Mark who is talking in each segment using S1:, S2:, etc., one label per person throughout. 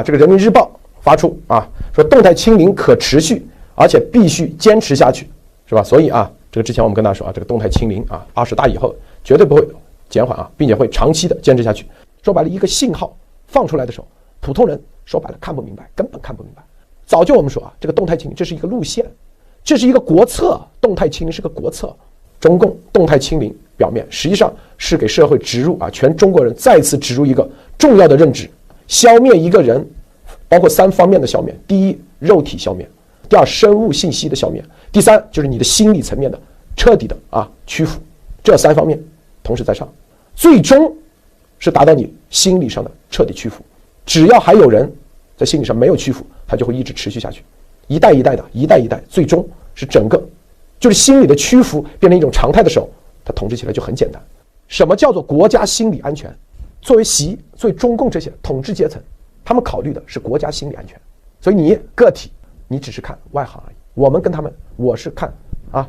S1: 这个人民日报发出说动态清零可持续，而且必须坚持下去，是吧？所以这个之前我们跟大家说这个动态清零20大以后绝对不会减缓并且会长期的坚持下去。说白了，一个信号放出来的时候，普通人说白了看不明白，根本看不明白。早就我们说这个动态清零这是一个路线，这是一个国策，动态清零是个国策。中共动态清零表面实际上是给社会植入全中国人再次植入一个重要的认知，消灭一个人，包括3方面的消灭：第一，肉体消灭；第二，生物信息的消灭；第三，就是你的心理层面的彻底的屈服。这3方面同时在上，最终是达到你心理上的彻底屈服。只要还有人在心理上没有屈服，他就会一直持续下去，一代一代的，一代一代，最终是整个就是心理的屈服变成一种常态的时候，他统治起来就很简单。什么叫做国家心理安全？作为作为中共这些统治阶层，他们考虑的是国家心理安全。所以你个体，你只是看外行而已。我们跟他们，我是看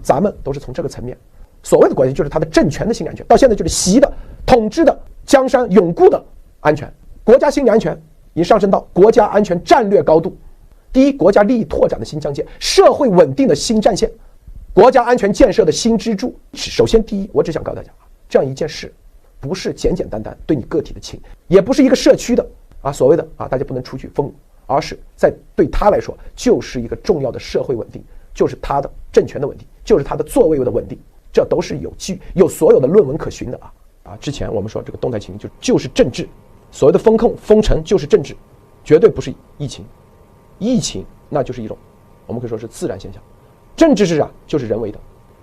S1: 咱们都是从这个层面。所谓的关系就是他的政权的心理安全，到现在就是习的统治的江山永固的安全。国家心理安全已经上升到国家安全战略高度。第一，国家利益拓展的新疆界，社会稳定的新战线，国家安全建设的新支柱。首先第一，我只想告诉大家，这样一件事不是简简单单对你个体的清，也不是一个社区的所谓的大家不能出去封，而是在对他来说就是一个重要的社会稳定，就是他的政权的稳定，就是他的座位的稳定。这都是有所有的论文可循的之前我们说这个动态清零就是政治，所谓的风控封城就是政治，绝对不是疫情。疫情那就是一种我们可以说是自然现象，政治是就是人为的，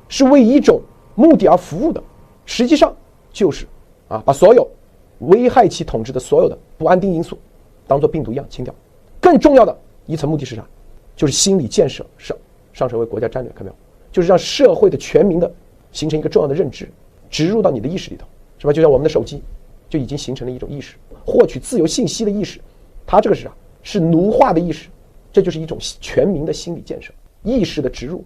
S1: 是为一种目的而服务的，实际上就是把所有危害其统治的所有的不安定因素当作病毒一样清掉。更重要的一层目的是啥？就是心理建设上升为国家战略，看到没有？就是让社会的全民的形成一个重要的认知，植入到你的意识里头，是吧？就像我们的手机就已经形成了一种意识，获取自由信息的意识，它这个是奴化的意识，这就是一种全民的心理建设，意识的植入。